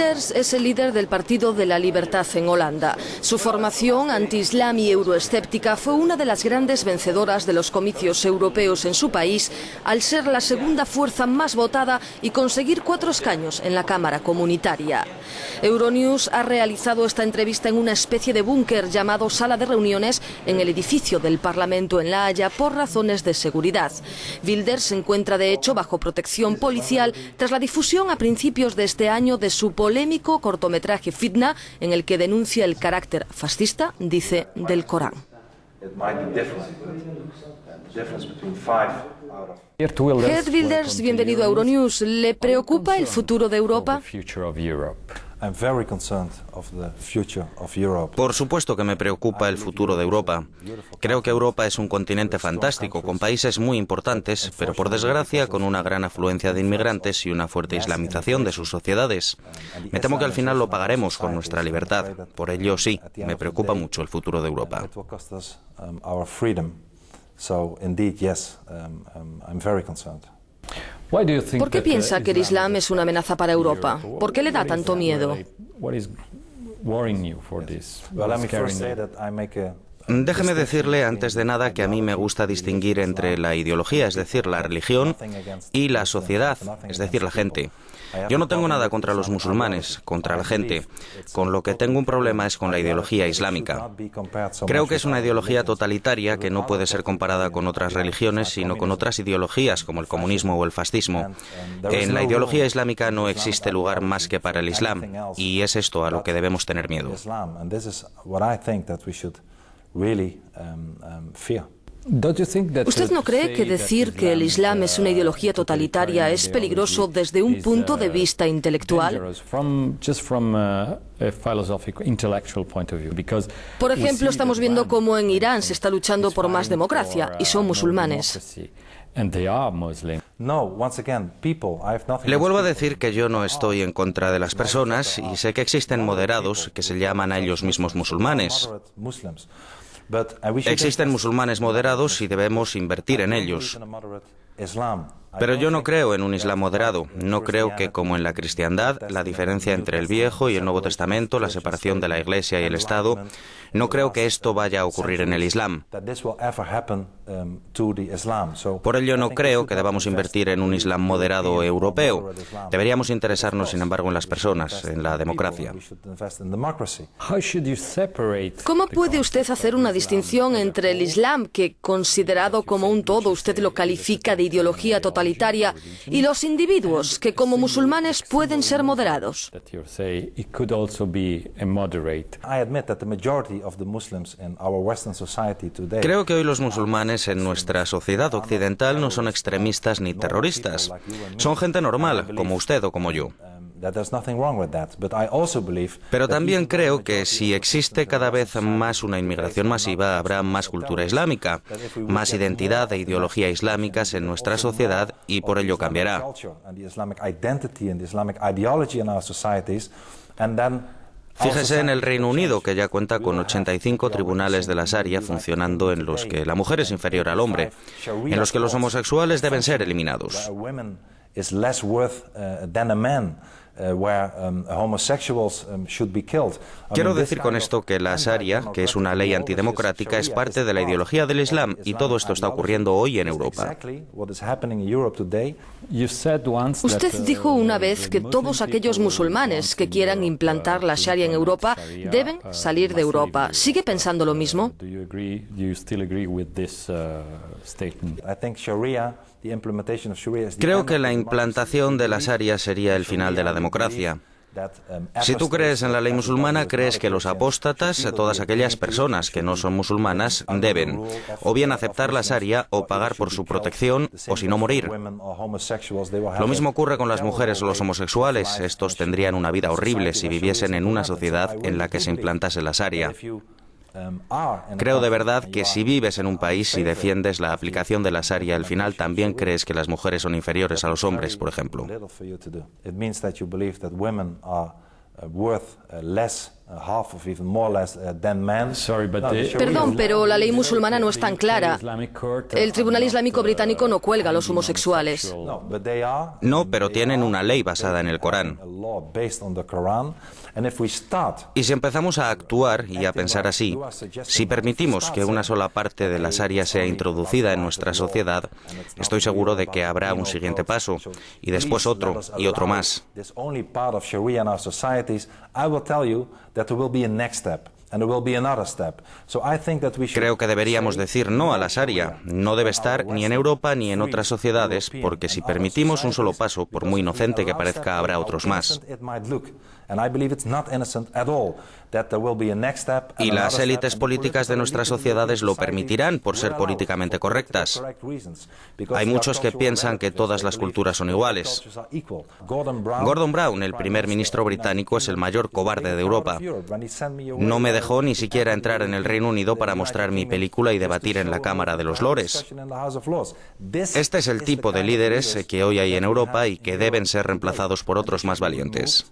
Wilders es el líder del Partido de la Libertad en Holanda. Su formación anti-islam y euroescéptica fue una de las grandes vencedoras de los comicios europeos en su país, al ser la segunda fuerza más votada y conseguir 4 escaños en la Cámara Comunitaria. Euronews ha realizado esta entrevista en una especie de búnker llamado Sala de Reuniones en el edificio del Parlamento en La Haya por razones de seguridad. Wilders se encuentra de hecho bajo protección policial tras la difusión a principios de este año de su polémico cortometraje Fitna, en el que denuncia el carácter fascista, dice, del Corán. Geert Wilders, bienvenido a Euronews. ¿Le preocupa el futuro de Europa? Por supuesto que me preocupa el futuro de Europa. Creo que Europa es un continente fantástico, con países muy importantes, pero por desgracia con una gran afluencia de inmigrantes y una fuerte islamización de sus sociedades. Me temo que al final lo pagaremos con nuestra libertad. Por ello, sí, me preocupa mucho el futuro de Europa. ¿Por qué piensa que el Islam es una amenaza para Europa? ¿Por qué le da tanto miedo? Déjeme decirle antes de nada que a mí me gusta distinguir entre la ideología, es decir, la religión, y la sociedad, es decir, la gente. Yo no tengo nada contra los musulmanes, contra la gente. Con lo que tengo un problema es con la ideología islámica. Creo que es una ideología totalitaria que no puede ser comparada con otras religiones, sino con otras ideologías como el comunismo o el fascismo. En la ideología islámica no existe lugar más que para el Islam, y es esto a lo que debemos tener miedo. ¿Usted no cree que decir que el Islam es una ideología totalitaria es peligroso desde un punto de vista intelectual? Por ejemplo, estamos viendo cómo en Irán se está luchando por más democracia y son musulmanes. Le vuelvo a decir que yo no estoy en contra de las personas y sé que existen moderados que se llaman a ellos mismos musulmanes. Existen musulmanes moderados y debemos invertir en ellos. Pero yo no creo en un Islam moderado. No creo que, como en la cristiandad, la diferencia entre el Viejo y el Nuevo Testamento, la separación de la Iglesia y el Estado, no creo que esto vaya a ocurrir en el Islam. Por ello no creo que debamos invertir en un Islam moderado europeo. Deberíamos interesarnos, sin embargo, en las personas, en la democracia. ¿Cómo puede usted hacer una distinción entre el Islam, que, considerado como un todo, usted lo califica de ideología totalitaria, y los individuos, que como musulmanes pueden ser moderados? Creo que hoy los musulmanes en nuestra sociedad occidental no son extremistas ni terroristas. Son gente normal, como usted o como yo. Pero también creo que si existe cada vez más una inmigración masiva, habrá más cultura islámica, más identidad e ideología islámicas en nuestra sociedad y por ello cambiará. Fíjese en el Reino Unido, que ya cuenta con 85 tribunales de la Sharia funcionando, en los que la mujer es inferior al hombre, en los que los homosexuales deben ser eliminados. Quiero decir con esto que la Sharia, que es una ley antidemocrática, es parte de la ideología del Islam, y todo esto está ocurriendo hoy en Europa. Usted dijo una vez que todos aquellos musulmanes que quieran implantar la Sharia en Europa deben salir de Europa. ¿Sigue pensando lo mismo? Creo que la implantación de la Sharia sería el final de la democracia. Si tú crees en la ley musulmana, crees que los apóstatas, todas aquellas personas que no son musulmanas, deben o bien aceptar la Sharia o pagar por su protección, o si no, morir. Lo mismo ocurre con las mujeres o los homosexuales. Estos tendrían una vida horrible si viviesen en una sociedad en la que se implantase la Sharia. Creo de verdad que si vives en un país y defiendes la aplicación de la Sharia, al final también crees que las mujeres son inferiores a los hombres, por ejemplo. Perdón, pero la ley musulmana no es tan clara. El Tribunal Islámico británico no cuelga a los homosexuales. No, pero tienen una ley basada en el Corán. Y si empezamos a actuar y a pensar así, si permitimos que una sola parte de la Sharia sea introducida en nuestra sociedad, estoy seguro de que habrá un siguiente paso, y después otro, y otro más. Creo que deberíamos decir no a la Sharia. No debe estar ni en Europa ni en otras sociedades, porque si permitimos un solo paso, por muy inocente que parezca, habrá otros más. Y las élites políticas de nuestras sociedades lo permitirán por ser políticamente correctas. Hay muchos que piensan que todas las culturas son iguales. Gordon Brown, el primer ministro británico, es el mayor cobarde de Europa. No me dejó ni siquiera entrar en el Reino Unido para mostrar mi película y debatir en la Cámara de los Lores. Este es el tipo de líderes que hoy hay en Europa y que deben ser reemplazados por otros más valientes.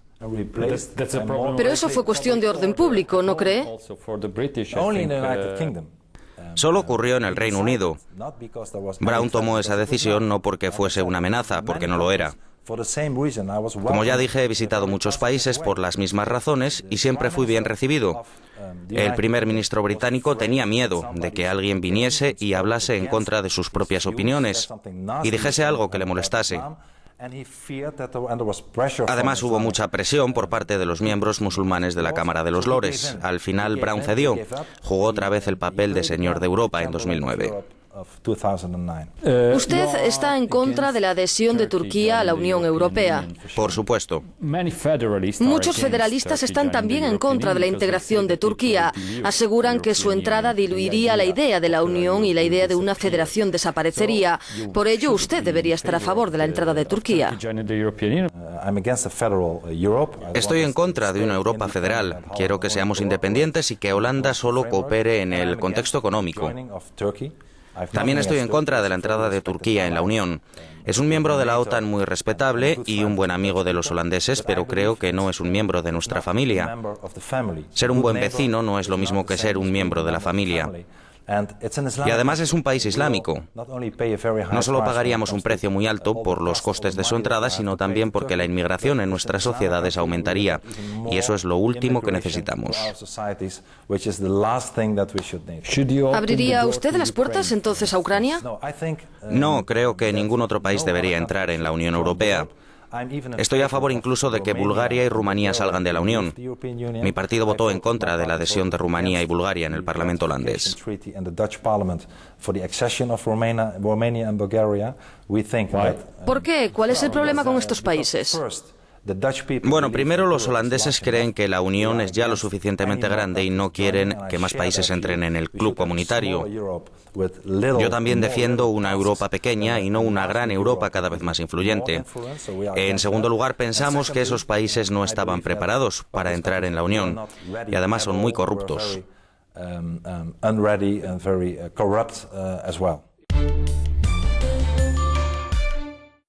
Pero eso fue cuestión de orden público, ¿no cree? Solo ocurrió en el Reino Unido. Brown tomó esa decisión no porque fuese una amenaza, porque no lo era. Como ya dije, he visitado muchos países por las mismas razones y siempre fui bien recibido. El primer ministro británico tenía miedo de que alguien viniese y hablase en contra de sus propias opiniones y dijese algo que le molestase. Además, hubo mucha presión por parte de los miembros musulmanes de la Cámara de los Lores. Al final, Brown cedió. Jugó otra vez el papel de señor de Europa en 2009. ¿Usted está en contra de la adhesión de Turquía a la Unión Europea? Por supuesto. Muchos federalistas están también en contra de la integración de Turquía. Aseguran que su entrada diluiría la idea de la Unión y la idea de una federación desaparecería. Por ello, usted debería estar a favor de la entrada de Turquía. Estoy en contra de una Europa federal. Quiero que seamos independientes y que Holanda solo coopere en el contexto económico. También estoy en contra de la entrada de Turquía en la Unión. Es un miembro de la OTAN muy respetable y un buen amigo de los holandeses, pero creo que no es un miembro de nuestra familia. Ser un buen vecino no es lo mismo que ser un miembro de la familia. Y además es un país islámico. No solo pagaríamos un precio muy alto por los costes de su entrada, sino también porque la inmigración en nuestras sociedades aumentaría. Y eso es lo último que necesitamos. ¿Abriría usted las puertas entonces a Ucrania? No, creo que ningún otro país debería entrar en la Unión Europea. Estoy a favor incluso de que Bulgaria y Rumanía salgan de la Unión. Mi partido votó en contra de la adhesión de Rumanía y Bulgaria en el Parlamento holandés. ¿Por qué? ¿Cuál es el problema con estos países? Bueno, primero los holandeses creen que la Unión es ya lo suficientemente grande y no quieren que más países entren en el club comunitario. Yo también defiendo una Europa pequeña y no una gran Europa cada vez más influyente. En segundo lugar, pensamos que esos países no estaban preparados para entrar en la Unión y además son muy corruptos.